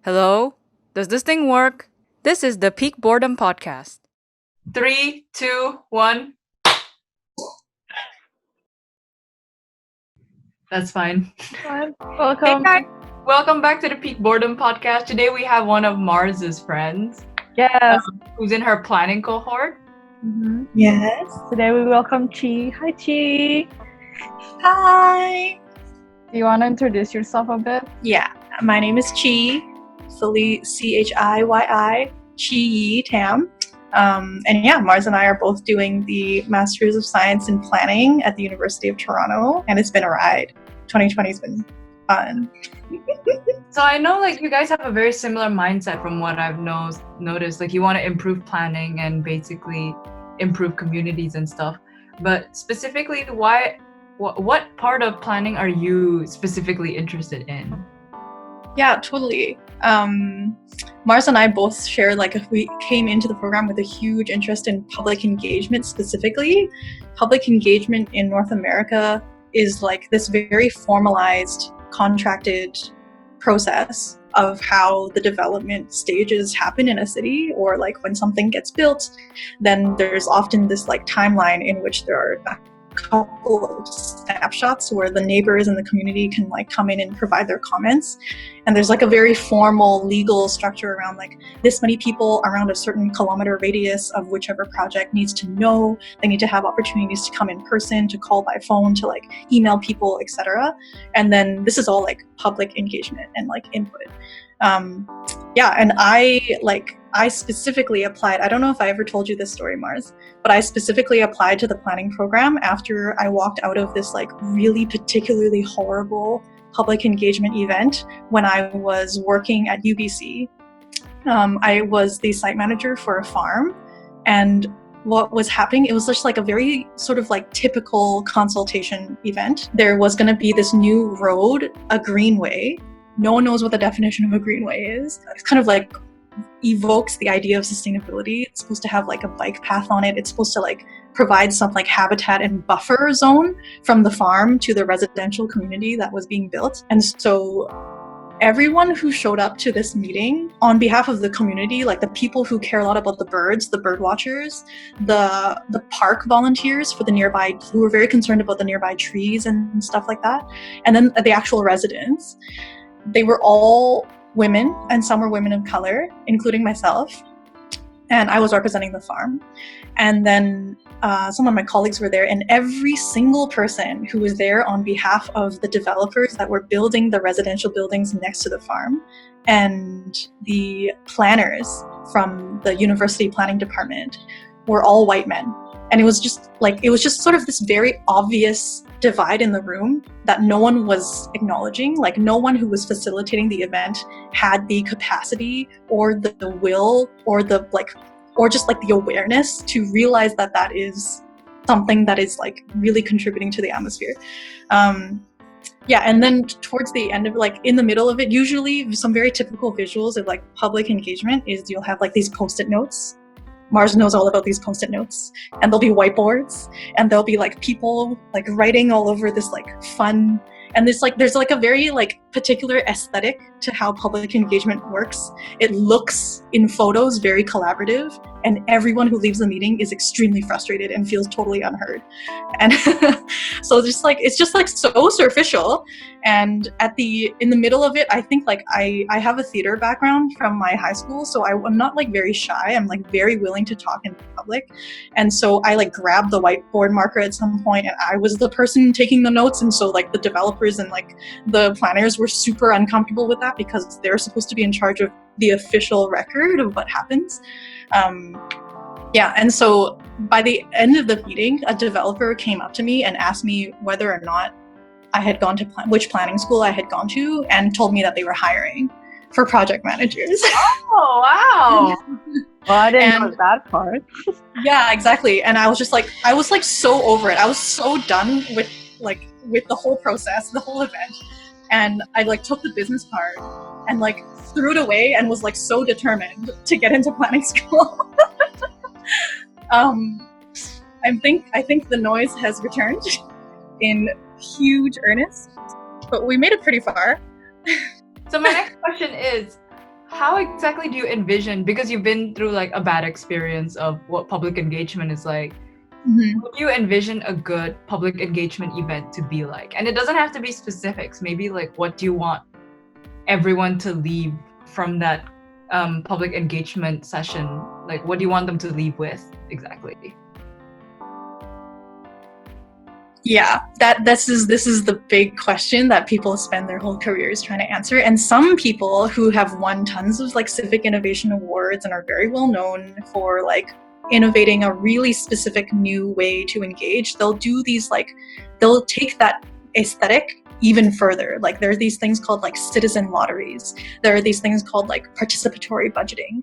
Hello? Does this thing work? This is the Peak Boredom Podcast. 3, 2, 1. That's fine. Welcome. Hey guys, welcome back to the Peak Boredom Podcast. Today we have one of Mars's friends. Yes. Who's in her planning cohort. Mm-hmm. Yes. Today we welcome Chiyi. Hi, Chiyi. Hi. Do you want to introduce yourself a bit? Yeah, my name is Chiyi, fully Chiyi, Chiyi Tam. And yeah, Mars and I are both doing the Masters of Science in Planning at the University of Toronto, and it's been a ride. 2020 has been fun. So I know you guys have a very similar mindset from what I've noticed. You want to improve planning and basically improve communities and stuff. But specifically, what part of planning are you specifically interested in? Yeah, totally. Mars and I both share we came into the program with a huge interest in public engagement specifically. Public engagement in North America is this very formalized, contracted process of how the development stages happen in a city, or when something gets built, then there's often this timeline in which there are a couple of snapshots where the neighbors and the community can come in and provide their comments, and there's a very formal legal structure around this many people around a certain kilometer radius of whichever project needs to know. They need to have opportunities to come in person, to call by phone, to email people, etc. And then this is all public engagement and input. And I specifically applied. I don't know if I ever told you this story, Mars, but I specifically applied to the planning program after I walked out of this really particularly horrible public engagement event when I was working at UBC. I was the site manager for a farm, and what was happening, it was just a very sort of typical consultation event. There was going to be this new road, a greenway. No one knows what the definition of a greenway is. It's kind of evokes the idea of sustainability. It's supposed to have a bike path on it. It's supposed to provide some habitat and buffer zone from the farm to the residential community that was being built. And so everyone who showed up to this meeting on behalf of the community, the people who care a lot about the birds, the bird watchers, the park volunteers for the nearby, who were very concerned about the nearby trees and stuff like that, and then the actual residents, they were all women, and some were women of color, including myself, and I was representing the farm. And then some of my colleagues were there, and every single person who was there on behalf of the developers that were building the residential buildings next to the farm, and the planners from the university planning department, were all white men. And it was just sort of this very obvious divide in the room that no one was acknowledging. No one who was facilitating the event had the capacity or the will or or just the awareness to realize that is something that is really contributing to the atmosphere. And then towards the end of in the middle of it, usually some very typical visuals of public engagement is you'll have these post-it notes. Mars knows all about these post-it notes, and there'll be whiteboards, and there'll be people writing all over this fun, and this there's a very particular aesthetic to how public engagement works. It looks in photos very collaborative, and everyone who leaves the meeting is extremely frustrated and feels totally unheard. And so it's just so superficial. And in the middle of it, I think I have a theater background from my high school, so I'm not very shy. I'm very willing to talk in public. And so I grabbed the whiteboard marker at some point, and I was the person taking the notes. And so the developers and the planners were super uncomfortable with that, because they're supposed to be in charge of the official record of what happens. And so by the end of the meeting, a developer came up to me and asked me whether or not I had gone to which planning school I had gone to, and told me that they were hiring for project managers. Oh, wow. Well, I didn't know that part. Yeah, exactly. And I was just I was so over it. I was so done with the whole process, the whole event. And I took the business card and threw it away, and was so determined to get into planning school. I think the noise has returned in huge earnest, but we made it pretty far. So my next question is, how exactly do you envision, because you've been through like a bad experience of what public engagement is like, what do you envision a good public engagement event to be like? And it doesn't have to be specifics. Maybe like, what do you want everyone to leave from that public engagement session? Like, what do you want them to leave with exactly? Yeah, this is the big question that people spend their whole careers trying to answer. And some people who have won tons of like civic innovation awards and are very well known for like innovating a really specific new way to engage, they'll take that aesthetic even further. Like there are these things called like citizen lotteries. There are these things called like participatory budgeting.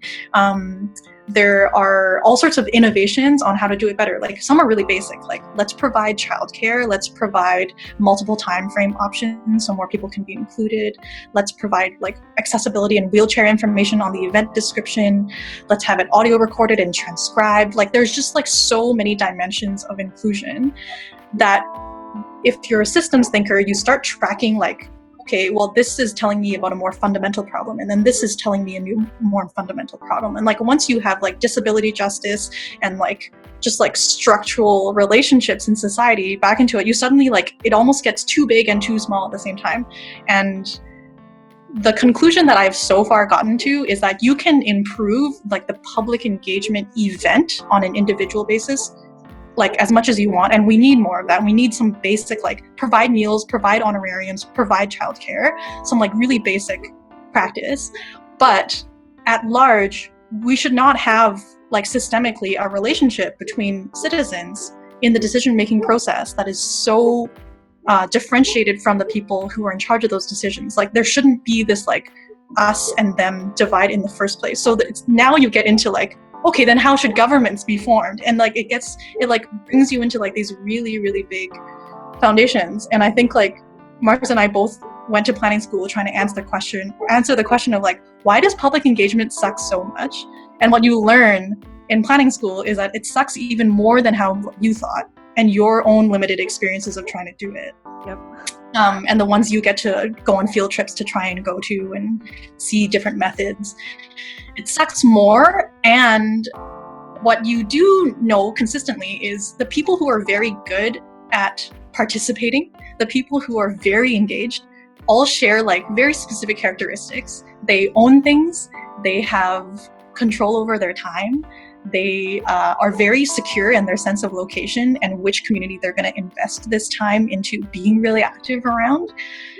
There are all sorts of innovations on how to do it better. Like some are really basic, like let's provide childcare, let's provide multiple time frame options so more people can be included. Let's provide like accessibility and wheelchair information on the event description. Let's have it audio recorded and transcribed. Like there's just like so many dimensions of inclusion that if you're a systems thinker, you start tracking like, okay, well, this is telling me about a more fundamental problem, and then this is telling me a new, more fundamental problem. And like once you have like disability justice and like just like structural relationships in society back into it, you suddenly like it almost gets too big and too small at the same time. And the conclusion that I've so far gotten to is that you can improve like the public engagement event on an individual basis like as much as you want, and we need more of that. We need some basic like provide meals, provide honorariums, provide childcare, some like really basic practice. But at large, we should not have like systemically a relationship between citizens in the decision-making process that is so differentiated from the people who are in charge of those decisions. Like there shouldn't be this like us and them divide in the first place. So that it's, now you get into like, okay, then how should governments be formed? And like it like brings you into like these really, really big foundations. And I think like Marcus and I both went to planning school trying to answer the question of like, why does public engagement suck so much? And what you learn in planning school is that it sucks even more than how you thought and your own limited experiences of trying to do it. Yep. And the ones you get to go on field trips to try and go to and see different methods. It sucks more. And what you do know consistently is the people who are very good at participating, the people who are very engaged, all share like very specific characteristics. They own things, they have control over their time, they are very secure in their sense of location and which community they're going to invest this time into being really active around.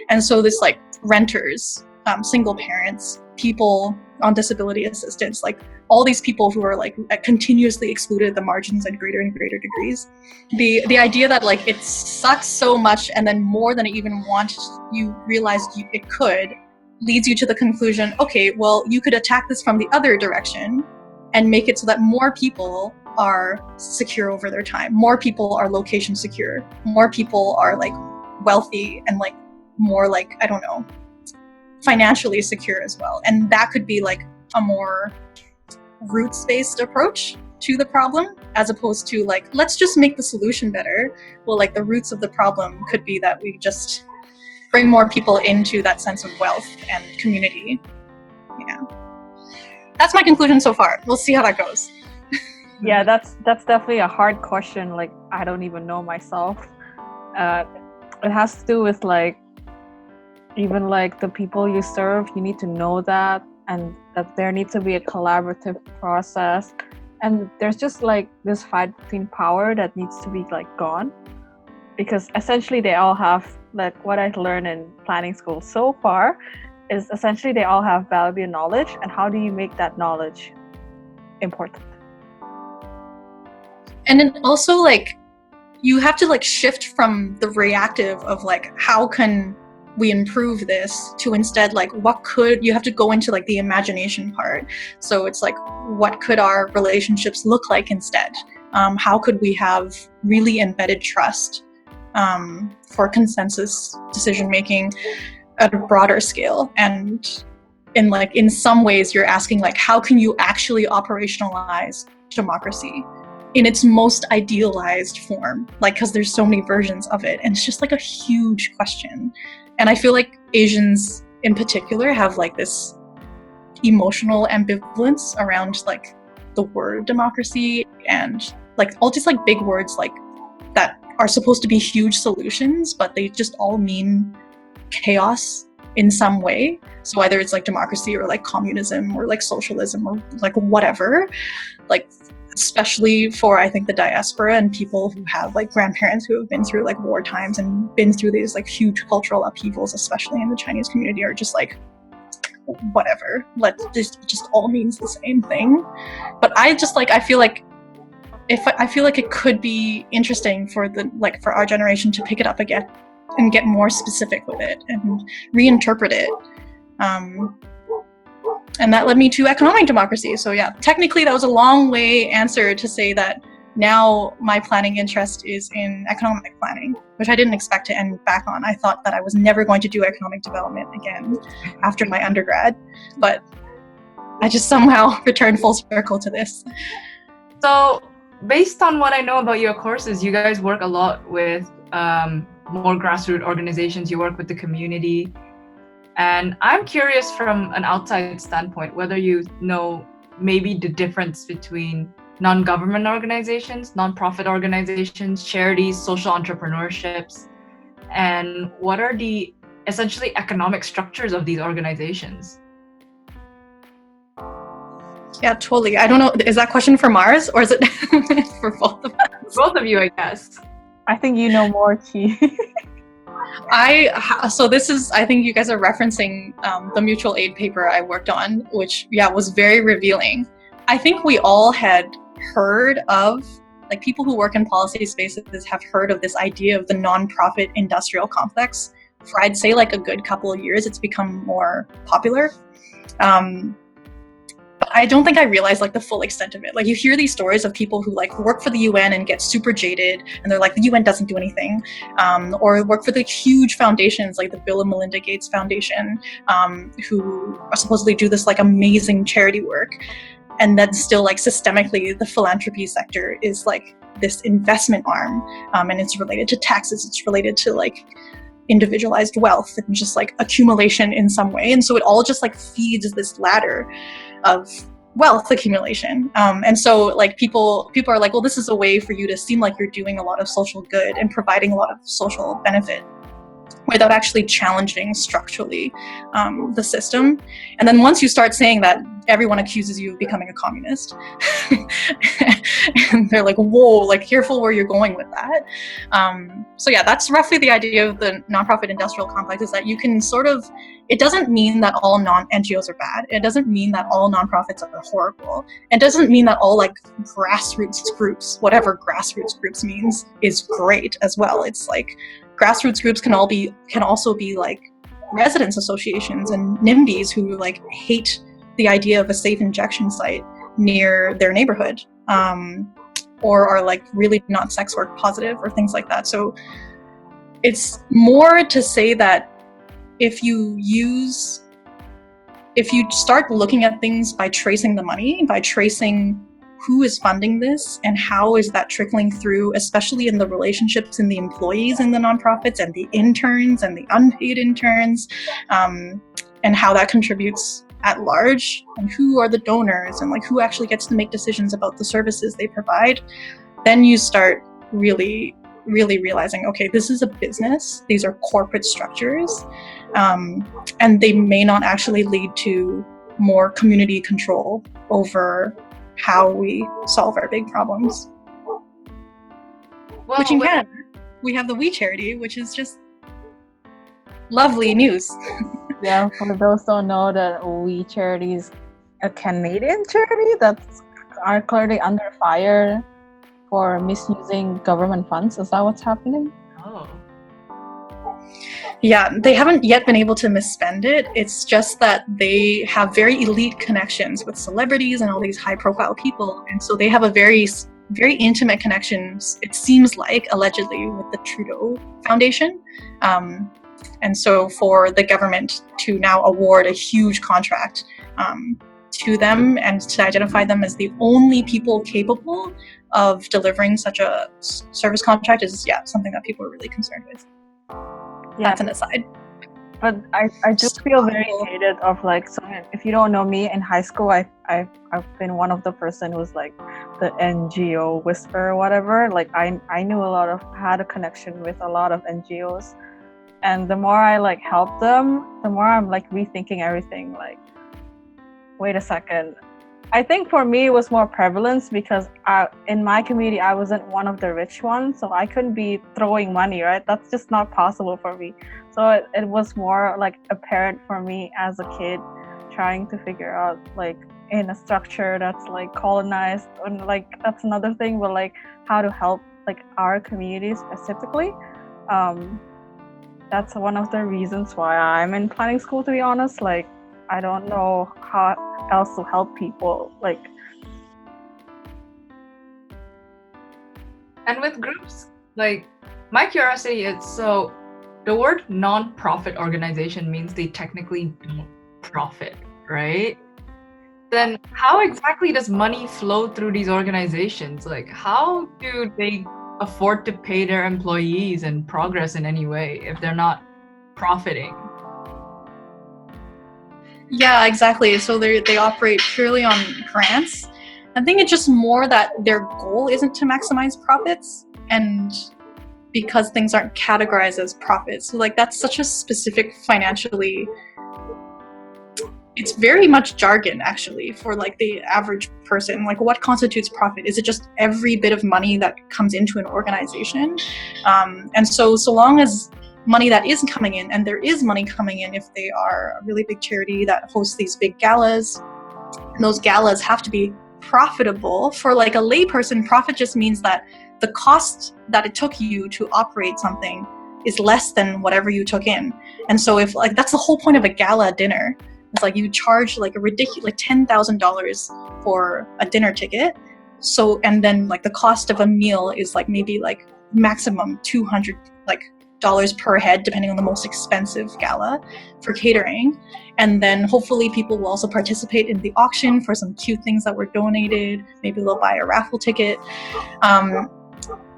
And so this like renters, single parents, people on disability assistance, like all these people who are like continuously excluded at the margins at greater and greater degrees. The idea that like it sucks so much and then more than it even wants, you realized it could, leads you to the conclusion, okay, well, you could attack this from the other direction and make it so that more people are secure over their time. More people are location secure. More people are like wealthy and like more like, I don't know, financially secure as well. And that could be like a more roots-based approach to the problem, as opposed to like, let's just make the solution better. Well, like the roots of the problem could be that we just bring more people into that sense of wealth and community. Yeah. That's my conclusion so far. We'll see how that goes. Yeah, that's definitely a hard question. Like, I don't even know myself. It has to do with like, even like the people you serve, you need to know that, and that there needs to be a collaborative process. And there's just like this fight between power that needs to be like gone, because essentially they all have, like what I've learned in planning school so far is essentially they all have valuable knowledge, and how do you make that knowledge important? And then also like you have to like shift from the reactive of like how can we improve this to instead like what could, you have to go into like the imagination part. So it's like, what could our relationships look like instead? How could we have really embedded trust for consensus decision making at a broader scale? And in some ways you're asking like, how can you actually operationalize democracy in its most idealized form? Like, because there's so many versions of it, and it's just like a huge question. And I feel like Asians in particular have like this emotional ambivalence around like the word democracy and like all these like big words like that are supposed to be huge solutions, but they just all mean chaos in some way. So either it's like democracy or like communism or like socialism or like whatever, like especially for I think the diaspora and people who have like grandparents who have been through like war times and been through these like huge cultural upheavals, especially in the Chinese community, are just like whatever, this just all means the same thing. But I feel like it could be interesting for for our generation to pick it up again and get more specific with it and reinterpret it. And that led me to economic democracy. So yeah, technically that was a long way answer to say that now my planning interest is in economic planning, which I didn't expect to end back on. I thought that I was never going to do economic development again after my undergrad, but I just somehow returned full circle to this. So based on what I know about your courses, you guys work a lot with more grassroots organizations, you work with the community. And I'm curious from an outside standpoint, whether you know maybe the difference between non-government organizations, non-profit organizations, charities, social entrepreneurships, and what are the essentially economic structures of these organizations? Yeah, totally. I don't know, is that question for Mars or is it for both of us? Both of you, I guess. I think you know more, Chi. So this is, I think you guys are referencing the mutual aid paper I worked on, which was very revealing. I think we all had heard of, like people who work in policy spaces have heard of this idea of the nonprofit industrial complex. For I'd say like a good couple of years, it's become more popular. But I don't think I realized like the full extent of it. Like you hear these stories of people who like work for the UN and get super jaded and they're like, the UN doesn't do anything, or work for the huge foundations like the Bill and Melinda Gates Foundation, who are supposedly do this like amazing charity work. And then still like systemically the philanthropy sector is like this investment arm, and it's related to taxes, it's related to like individualized wealth and just like accumulation in some way. And so it all just like feeds this ladder of wealth accumulation. And so like people are like, well, this is a way for you to seem like you're doing a lot of social good and providing a lot of social benefit without actually challenging structurally the system. And then once you start saying that, everyone accuses you of becoming a communist. And they're like, whoa, like careful where you're going with that. So yeah, that's roughly the idea of the nonprofit industrial complex, is that you can sort of, it doesn't mean that all NGOs are bad. It doesn't mean that all nonprofits are horrible. It doesn't mean that all like grassroots groups, whatever grassroots groups means, is great as well. It's like grassroots groups can also be like residents associations and NIMBYs who like hate the idea of a safe injection site near their neighborhood, or are like really not sex work positive or things like that. So it's more to say that if you start looking at things by tracing the money, by tracing who is funding this and how is that trickling through, especially in the relationships in the employees in the nonprofits and the interns and the unpaid interns, and how that contributes at large, and who are the donors and like who actually gets to make decisions about the services they provide, then you start really realizing, okay, this is a business, these are corporate structures, and they may not actually lead to more community control over how we solve our big problems. Well, which in Canada, we have the We Charity, which is just lovely news. Yeah, for those who don't know, that We Charity is a Canadian charity that's are clearly under fire for misusing government funds. Is that what's happening? Oh. Yeah, they haven't yet been able to misspend it. It's just that they have very elite connections with celebrities and all these high-profile people, and so they have a very intimate connections, it seems like, allegedly, with the Trudeau Foundation. And so for the government to now award a huge contract to them and to identify them as the only people capable of delivering such a service contract is, something that people are really concerned with. Yeah. That's an aside. But I do feel very hated of like, so if you don't know me, in high school I've been one of the person who's like the NGO whisperer or whatever. Like I knew had a connection with a lot of NGOs, and the more I like help them, the more I'm like rethinking everything. Like, wait a second. I think for me it was more prevalence because in my community I wasn't one of the rich ones, so I couldn't be throwing money, right? That's just not possible for me. So it was more like apparent for me as a kid trying to figure out like in a structure that's like colonized, and like that's another thing, but like how to help like our community specifically. That's one of the reasons why I'm in planning school, to be honest. Like I don't know how else to help people, like. And with groups, like my curiosity is, so the word non-profit organization means they technically don't profit, right? Then how exactly does money flow through these organizations? Like how do they afford to pay their employees and progress in any way if they're not profiting? Yeah, exactly. So they operate purely on grants. I think it's just more that their goal isn't to maximize profits, and because things aren't categorized as profits. So like that's such a specific financially, it's very much jargon actually for like the average person. Like what constitutes profit? Is it just every bit of money that comes into an organization? And so long as money that is coming in, and there is money coming in if they are a really big charity that hosts these big galas, and those galas have to be profitable. For like a layperson, profit just means that the cost that it took you to operate something is less than whatever you took in. And so if like that's the whole point of a gala dinner, it's like you charge like a ridiculous like $10,000 for a dinner ticket. So and then like the cost of a meal is like maybe like maximum $200 dollars per head, depending on the most expensive gala for catering. And then hopefully people will also participate in the auction for some cute things that were donated. Maybe they'll buy a raffle ticket.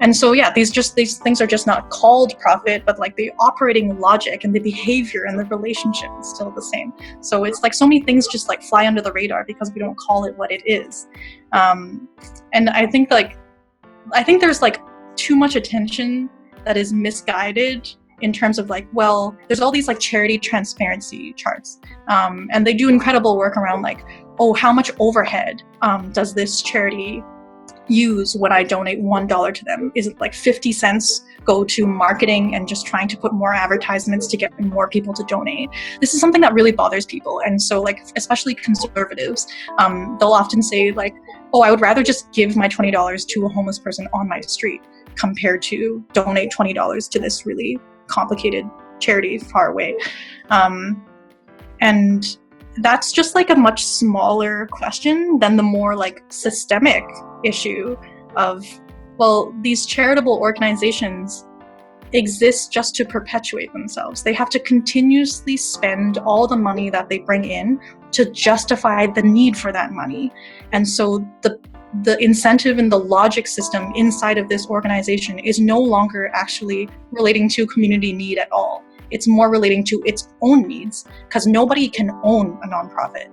And so yeah, these things are just not called profit, but like the operating logic and the behavior and the relationship is still the same. So it's like so many things just like fly under the radar because we don't call it what it is. And I think there's like too much attention that is misguided in terms of like, well, there's all these like charity transparency charts, and they do incredible work around like, oh, how much overhead does this charity use when I donate $1 to them? Is it like 50 cents go to marketing and just trying to put more advertisements to get more people to donate? This is something that really bothers people. And so like, especially conservatives, they'll often say like, oh, I would rather just give my $20 to a homeless person on my street compared to donate $20 to this really complicated charity far away. And that's just like a much smaller question than the more like systemic issue of, well, these charitable organizations exist just to perpetuate themselves. They have to continuously spend all the money that they bring in to justify the need for that money. And so the incentive and the logic system inside of this organization is no longer actually relating to community need at all. It's more relating to its own needs, because nobody can own a nonprofit.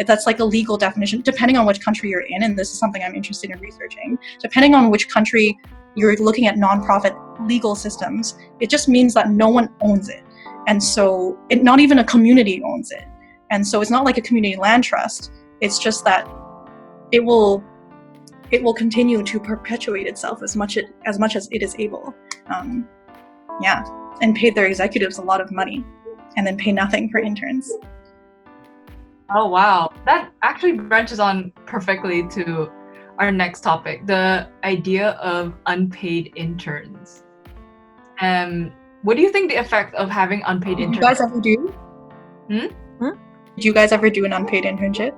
That's like a legal definition, depending on which country you're in, and this is something I'm interested in researching. Depending on which country you're looking at nonprofit legal systems, it just means that no one owns it. And so not even a community owns it. And so it's not like a community land trust. It's just that it will continue to perpetuate itself as much as it is able. And pay their executives a lot of money and then pay nothing for interns. Oh, wow. That actually branches on perfectly to our next topic, the idea of unpaid interns. What do you think the effect of having unpaid interns? Did you guys ever do? Did you guys ever do an unpaid internship?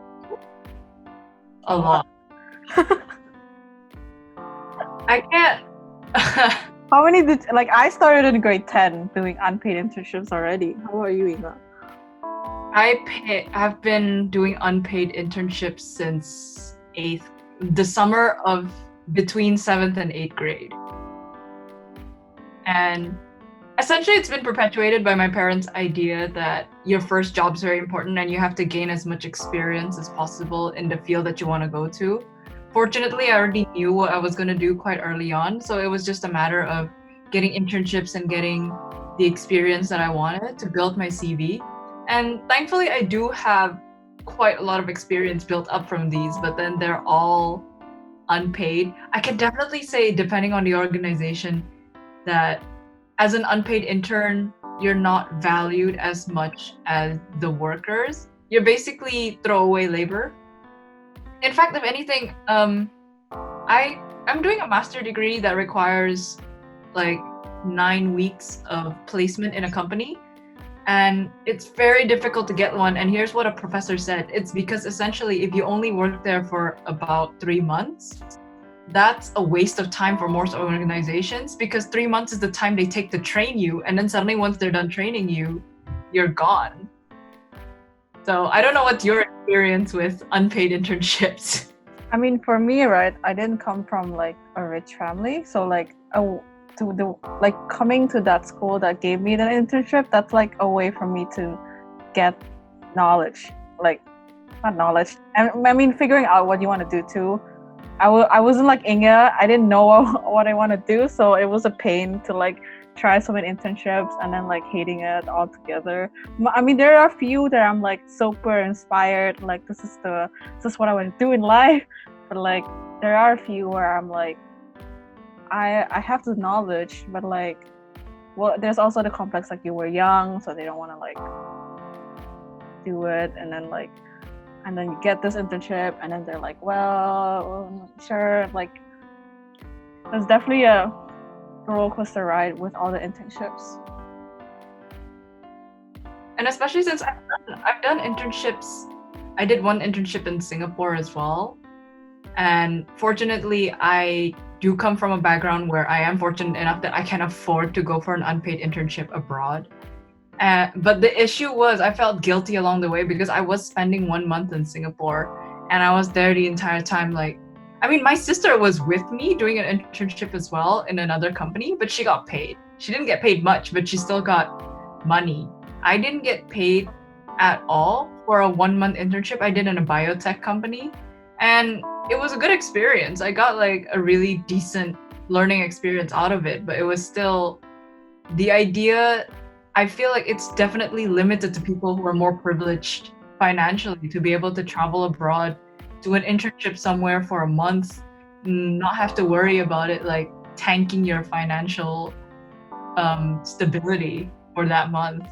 A lot. I can't. How many did, like, I started in grade 10 doing unpaid internships already. How about you, Ina? I've been doing unpaid internships since the summer of between 7th and 8th grade. And essentially it's been perpetuated by my parents' idea that your first job is very important and you have to gain as much experience as possible in the field that you want to go to. Fortunately, I already knew what I was going to do quite early on, so it was just a matter of getting internships and getting the experience that I wanted to build my CV. And thankfully, I do have quite a lot of experience built up from these, but then they're all unpaid. I can definitely say, depending on the organization, that as an unpaid intern, you're not valued as much as the workers. You're basically throwaway labor. In fact, if anything, I'm doing a master degree that requires like 9 weeks of placement in a company, and it's very difficult to get one. And here's what a professor said: it's because essentially, if you only work there for about 3 months, that's a waste of time for most organizations, because 3 months is the time they take to train you, and then suddenly once they're done training you, you're gone. So I don't know what's your experience with unpaid internships. I mean, for me, right, I didn't come from like a rich family, so like coming to that school that gave me the internship, that's like a way for me to get knowledge, like not knowledge. I mean, figuring out what you want to do too. I wasn't like Inga. I didn't know what I want to do, so it was a pain to like try so many internships and then like hating it altogether. I mean, there are a few that I'm like super inspired, like this is what I want to do in life. But like there are a few where I'm like, I have the knowledge, but like, well, there's also the complex, like you were young, so they don't want to like do it, and then you get this internship, and then they're like, well, I'm not sure. Like, there's definitely a roller coaster ride with all the internships. And especially since I've done internships, I did one internship in Singapore as well. And fortunately, I do come from a background where I am fortunate enough that I can afford to go for an unpaid internship abroad. But the issue was I felt guilty along the way because I was spending 1 month in Singapore and I was there the entire time. Like, I mean, my sister was with me doing an internship as well in another company, but she got paid. She didn't get paid much, but she still got money. I didn't get paid at all for a 1 month internship I did in a biotech company. And it was a good experience. I got like a really decent learning experience out of it, but it was still the idea. I feel like it's definitely limited to people who are more privileged financially to be able to travel abroad, do an internship somewhere for a month, not have to worry about it like tanking your financial stability for that month.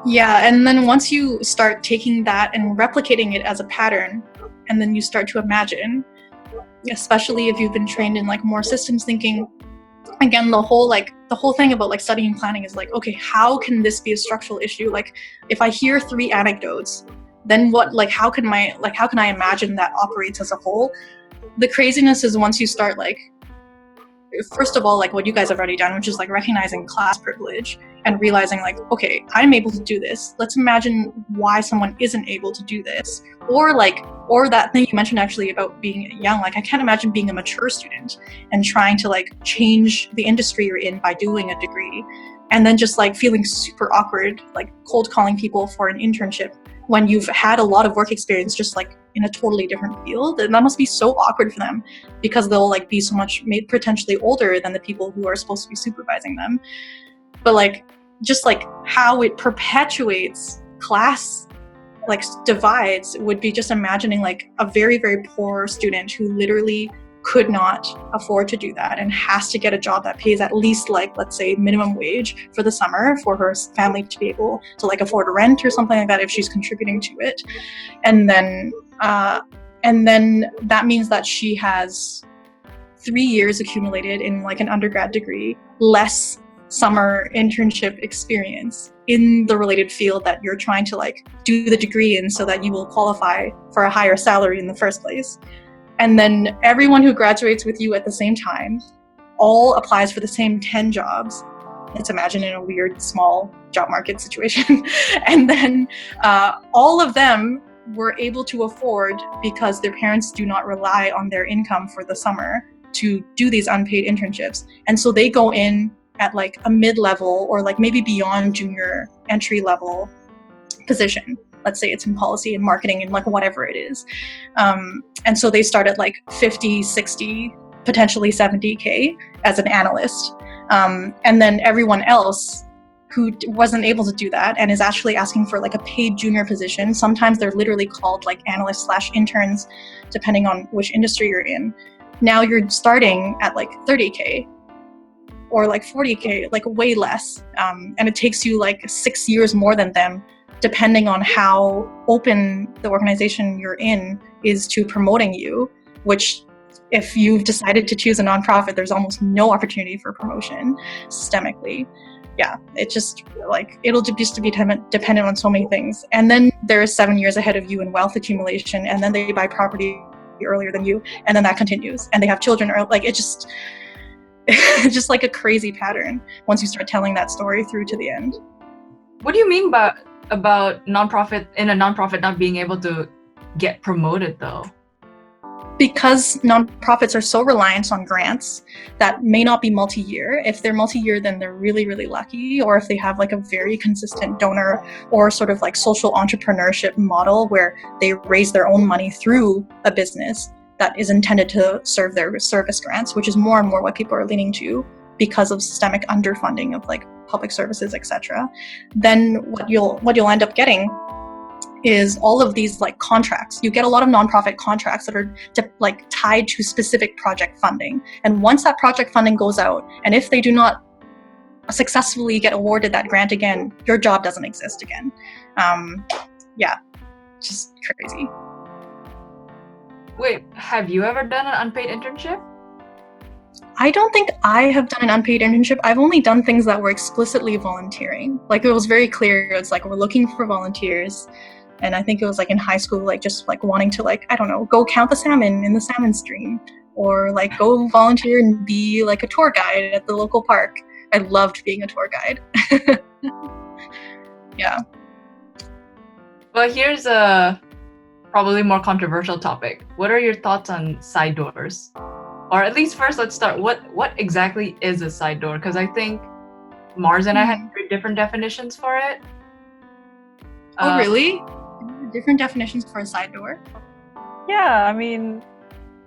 Yeah, and then once you start taking that and replicating it as a pattern, and then you start to imagine, especially if you've been trained in like more systems thinking, again, the whole thing about like studying planning is like, okay, how can this be a structural issue? Like, if I hear 3 anecdotes, then what? Like, how can I imagine that operates as a whole? The craziness is once you start like, first of all, like what you guys have already done, which is like recognizing class privilege and realizing like, okay, I'm able to do this. Let's imagine why someone isn't able to do this. Or that thing you mentioned actually about being young. Like, I can't imagine being a mature student and trying to like change the industry you're in by doing a degree, and then just like feeling super awkward, like cold calling people for an internship when you've had a lot of work experience just like in a totally different field. And that must be so awkward for them because they'll like be so much potentially older than the people who are supposed to be supervising them. But like, just like how it perpetuates class like divides would be just imagining like a very, very poor student who literally could not afford to do that and has to get a job that pays at least like, let's say, minimum wage for the summer for her family to be able to like afford rent or something like that if she's contributing to it. And then that means that she has 3 years accumulated in like an undergrad degree, less summer internship experience in the related field that you're trying to like do the degree in so that you will qualify for a higher salary in the first place. And then everyone who graduates with you at the same time all applies for the same 10 jobs. Let's imagine in a weird small job market situation. And then all of them were able to afford, because their parents do not rely on their income for the summer, to do these unpaid internships. And so they go in at like a mid-level or like maybe beyond junior entry level position. Let's say it's in policy and marketing and like whatever it is. And so they start at like 50, 60, potentially 70K as an analyst. And then everyone else who wasn't able to do that and is actually asking for like a paid junior position. Sometimes they're literally called like analysts/interns, depending on which industry you're in. Now you're starting at like 30K or like 40K, like way less. And it takes you like 6 years more than them, depending on how open the organization you're in is to promoting you, which if you've decided to choose a nonprofit, there's almost no opportunity for promotion systemically. Yeah, it just like it'll just be dependent on so many things. And then they're 7 years ahead of you in wealth accumulation, and then they buy property earlier than you, and then that continues, and they have children, or like it just it's just like a crazy pattern once you start telling that story through to the end. What do you mean by about a nonprofit not being able to get promoted though? Because nonprofits are so reliant on grants that may not be multi-year. If they're multi-year, then they're really, really lucky. Or if they have like a very consistent donor or sort of like social entrepreneurship model where they raise their own money through a business that is intended to serve their service grants, which is more and more what people are leaning to because of systemic underfunding of like public services, etc. Then what you'll end up getting is all of these like contracts. You get a lot of nonprofit contracts that are like tied to specific project funding. And once that project funding goes out, and if they do not successfully get awarded that grant again, your job doesn't exist again. Yeah, just crazy. Wait, have you ever done an unpaid internship? I don't think I have done an unpaid internship. I've only done things that were explicitly volunteering. Like it was very clear. It's like we're looking for volunteers. And I think it was like in high school, like just like wanting to like, I don't know, go count the salmon in the salmon stream, or like go volunteer and be like a tour guide at the local park. I loved being a tour guide. Yeah. Well, here's a probably more controversial topic. What are your thoughts on side doors? Or at least first, let's start. What exactly is a side door? Because I think Mars and I had very different definitions for it. Oh, really? Different definitions for a side door? Yeah, I mean,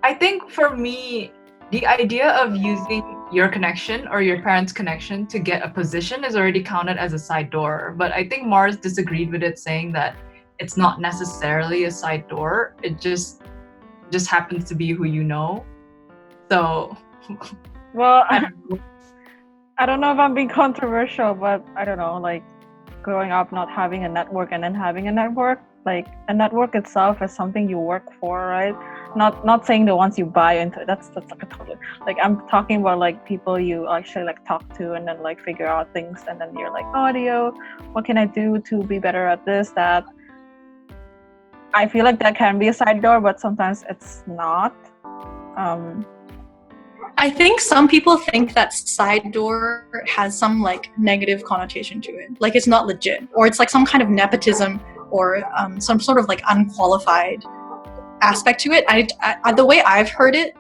I think for me, the idea of using your connection or your parents' connection to get a position is already counted as a side door. But I think Mars disagreed with it, saying that it's not necessarily a side door. It just happens to be who you know. So, well, I don't know if I'm being controversial, but I don't know, like growing up not having a network and then having a network, like a network itself is something you work for, right? Not saying the ones you buy into. That's like a totally, like I'm talking about like people you actually like talk to and then like figure out things, and then you're like, audio, what can I do to be better at this, that. I feel like that can be a side door, but sometimes it's not. I think some people think that side door has some like negative connotation to it. Like it's not legit, or it's like some kind of nepotism or some sort of like unqualified aspect to it. I the way I've heard it,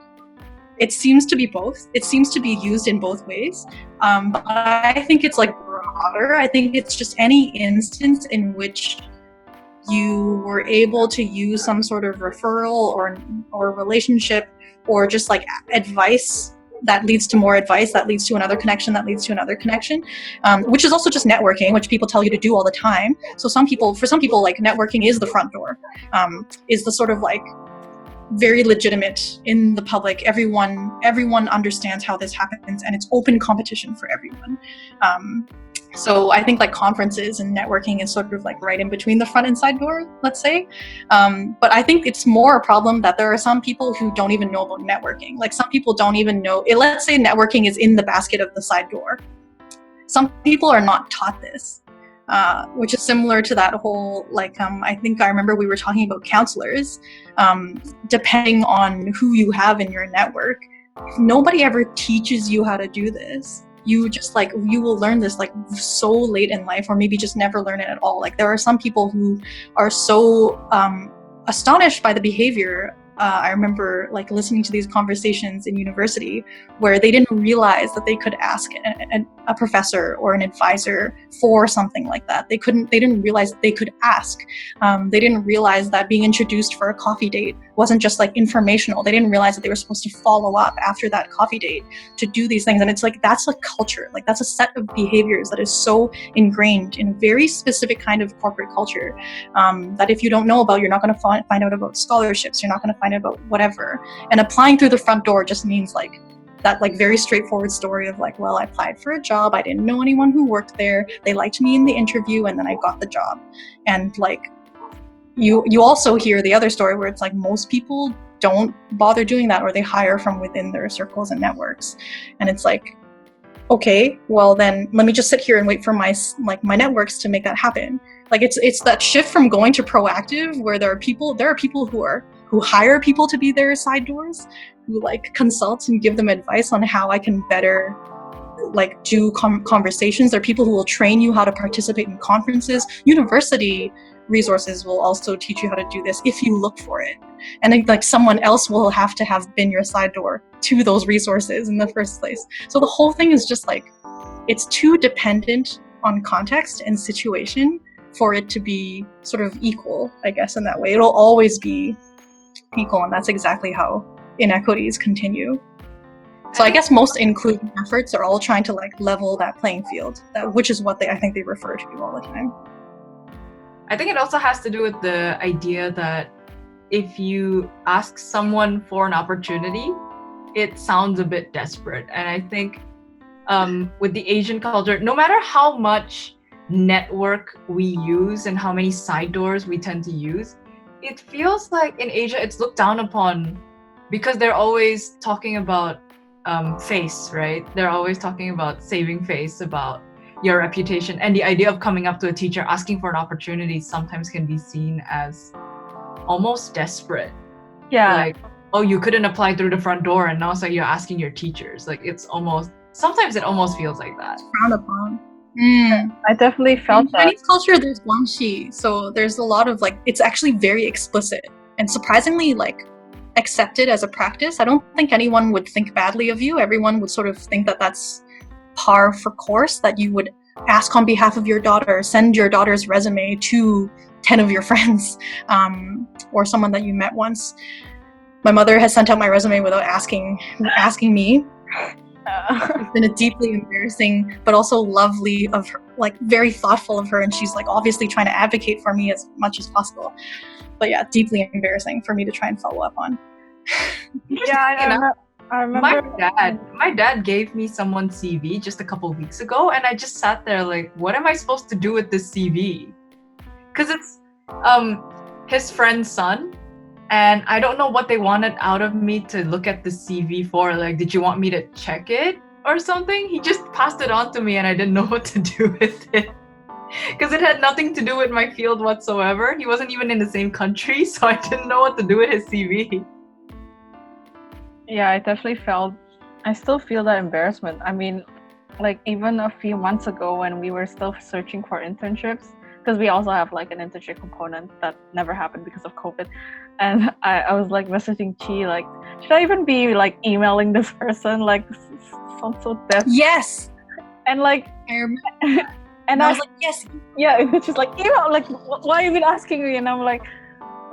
it seems to be both. It seems to be used in both ways. But I think it's like broader. I think it's just any instance in which you were able to use some sort of referral or relationship, or just like advice that leads to more advice, that leads to another connection, that leads to another connection, which is also just networking, which people tell you to do all the time. So for some people, like networking is the front door, is the sort of like very legitimate in the public. Everyone understands how this happens, and it's open competition for everyone. So I think like conferences and networking is sort of like right in between the front and side door, let's say. But I think it's more a problem that there are some people who don't even know about networking. Like some people don't even know, let's say networking is in the basket of the side door. Some people are not taught this, which is similar to that whole, like, I think I remember we were talking about counselors. Depending on who you have in your network, nobody ever teaches you how to do this. You just like, you will learn this like so late in life, or maybe just never learn it at all. Like there are some people who are so astonished by the behavior I remember like listening to these conversations in university where they didn't realize that they could ask a professor or an advisor for something like that. They didn't realize that they could ask. They didn't realize that being introduced for a coffee date wasn't just like informational. They didn't realize that they were supposed to follow up after that coffee date to do these things. And it's like, that's a culture, like that's a set of behaviors that is so ingrained in a very specific kind of corporate culture, that if you don't know about, you're not going to find out about scholarships, you're not going to find out about whatever. And applying through the front door just means like that, like very straightforward story of like, well, I applied for a job, I didn't know anyone who worked there, they liked me in the interview, and then I got the job. And like you also hear the other story where it's like most people don't bother doing that, or they hire from within their circles and networks. And it's like, okay, well then let me just sit here and wait for my networks to make that happen. Like it's that shift from going to proactive, where there are people who hire people to be their side doors, who like consult and give them advice on how I can better like do conversations. There are people who will train you how to participate in conferences. University resources will also teach you how to do this if you look for it. And then, like, someone else will have to have been your side door to those resources in the first place. So the whole thing is just like, it's too dependent on context and situation for it to be sort of equal, I guess, in that way. It'll always be equal, and that's exactly how inequities continue. So I guess most inclusion efforts are all trying to like level that playing field, which is what I think they refer to all the time. I think it also has to do with the idea that if you ask someone for an opportunity, it sounds a bit desperate. And I think with the Asian culture, no matter how much network we use and how many side doors we tend to use, it feels like in Asia it's looked down upon because they're always talking about face, right? They're always talking about saving face, about your reputation, and the idea of coming up to a teacher asking for an opportunity sometimes can be seen as almost desperate. Yeah. Like, oh, you couldn't apply through the front door, and now it's like you're asking your teachers. Like, it's almost, sometimes it almost feels like that. Frowned upon. I definitely felt in that. Chinese culture, there's guanxi, so there's a lot of like, it's actually very explicit and surprisingly like accepted as a practice. I don't think anyone would think badly of you. Everyone would sort of think that that's par for course, that you would ask on behalf of your daughter, send your daughter's resume to 10 of your friends, or someone that you met once. My mother has sent out my resume without asking me. It's been a deeply embarrassing but also lovely of her, like very thoughtful of her, and she's like obviously trying to advocate for me as much as possible. But yeah, deeply embarrassing for me to try and follow up on. Yeah, I remember. My dad gave me someone's CV just a couple of weeks ago, and I just sat there like, what am I supposed to do with this CV? Because it's his friend's son, and I don't know what they wanted out of me to look at the CV for. Like, did you want me to check it or something? He just passed it on to me, and I didn't know what to do with it. Because it had nothing to do with my field whatsoever. He wasn't even in the same country, so I didn't know what to do with his CV. Yeah, I still feel that embarrassment. I mean, like even a few months ago when we were still searching for internships, because we also have like an internship component that never happened because of COVID. And I was like messaging Chiyi, like, should I even be like emailing this person? Like, this sounds so desperate. Yes! And like, I remember. and I was like, yes. Yeah, it's just like, email, like, why are you even asking me? And I'm like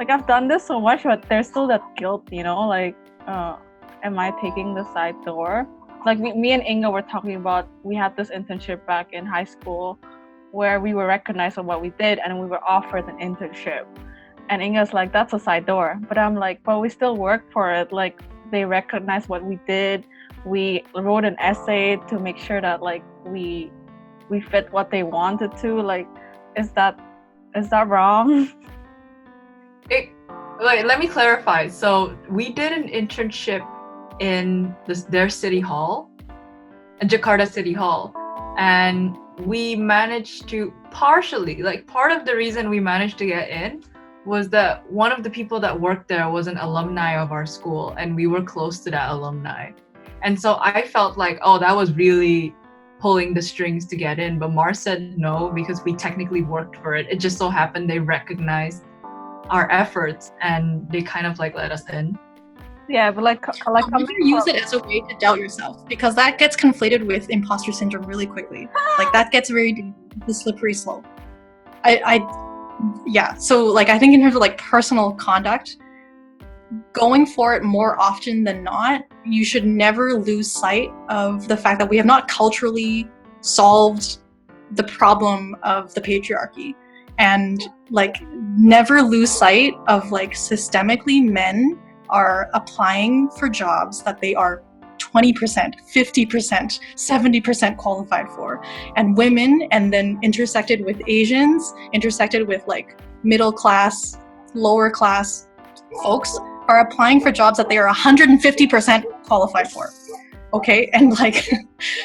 I've done this so much, but there's still that guilt, you know, like, am I taking the side door? Like me and Inga were talking about, we had this internship back in high school where we were recognized for what we did and we were offered an internship. And Inga's like, that's a side door. But I'm like, well, we still work for it. Like they recognize what we did. We wrote an essay to make sure that like we fit what they wanted to. Like, is that wrong? Let me clarify. So we did an internship in their city hall, in Jakarta City Hall, and we managed to partially, like part of the reason we managed to get in was that one of the people that worked there was an alumni of our school, and we were close to that alumni. And so I felt like, oh, that was really pulling the strings to get in. But Mars said no, because we technically worked for it. It just so happened they recognized our efforts, and they kind of like let us in. Yeah, but like Never coming use from- it as a way to doubt yourself, because that gets conflated with imposter syndrome really quickly. Like that gets very the slippery slope. Yeah. So like I think in terms of like personal conduct, going for it more often than not, you should never lose sight of the fact that we have not culturally solved the problem of the patriarchy, and like never lose sight of like systemically men are applying for jobs that they are 20%, 50%, 70% qualified for, and women, and then intersected with Asians, intersected with like middle class, lower class folks are applying for jobs that they are 150% qualified for. Okay, and like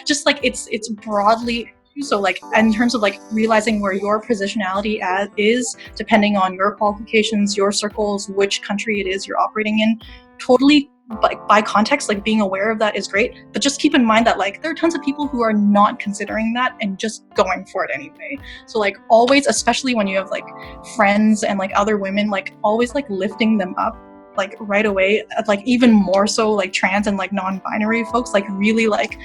just like it's broadly, so like in terms of like realizing where your positionality is depending on your qualifications, your circles, which country it is you're operating in, totally by context, like being aware of that is great, but just keep in mind that like there are tons of people who are not considering that and just going for it anyway. So like always, especially when you have like friends and like other women, like always like lifting them up like right away, like even more so like trans and like non-binary folks, like really like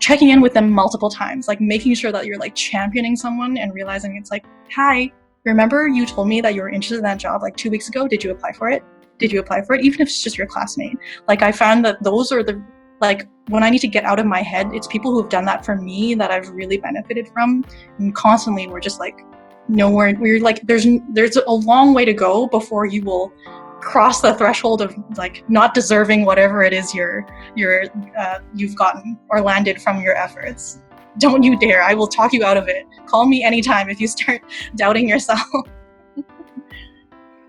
checking in with them multiple times, like making sure that you're like championing someone and realizing it's like, hi, remember you told me that you were interested in that job like 2 weeks ago? Did you apply for it? Even if it's just your classmate. Like I found that those are the, like when I need to get out of my head, it's people who've done that for me that I've really benefited from. And constantly we're just like nowhere, we're like there's a long way to go before you will cross the threshold of like not deserving whatever it is you've gotten or landed from your efforts. Don't you dare. I will talk you out of it. Call me anytime if you start doubting yourself.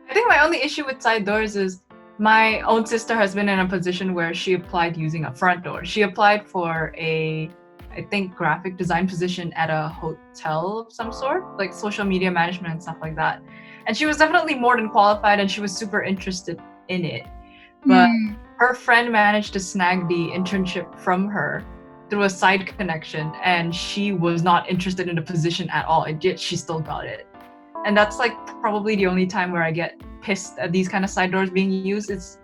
I think my only issue with side doors is my own sister has been in a position where she applied using a front door. She applied for a, I think, graphic design position at a hotel of some sort, like social media management and stuff like that. And she was definitely more than qualified and she was super interested in it. But her friend managed to snag the internship from her through a side connection, and she was not interested in the position at all, and yet she still got it. And that's like probably the only time where I get pissed at these kind of side doors being used. It's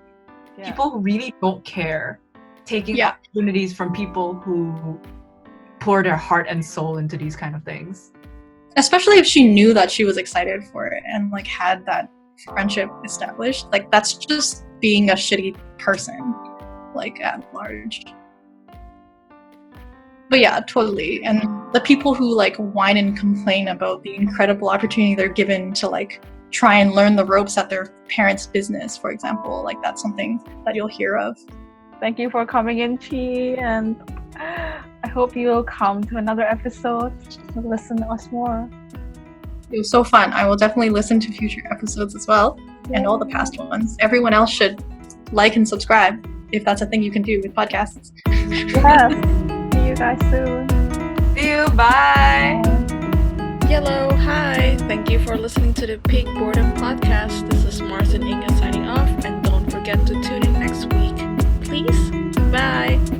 people who really don't care taking opportunities from people who pour their heart and soul into these kind of things. Especially if she knew that she was excited for it and like had that friendship established. Like that's just being a shitty person, like at large. But yeah, totally. And the people who like whine and complain about the incredible opportunity they're given to like try and learn the ropes at their parents' business, for example, like that's something that you'll hear of. Thank you for coming in, Chiyi, and I hope you'll come to another episode to listen to us more. It was so fun. I will definitely listen to future episodes as well, and all the past ones. Everyone else should like and subscribe if that's a thing you can do with podcasts. Yes. See you guys soon. See you. Bye. Hello, hi. Thank you for listening to the Peak Boredom Podcast. This is Mars and Inga signing off, and don't forget to tune in next week. Please. Bye.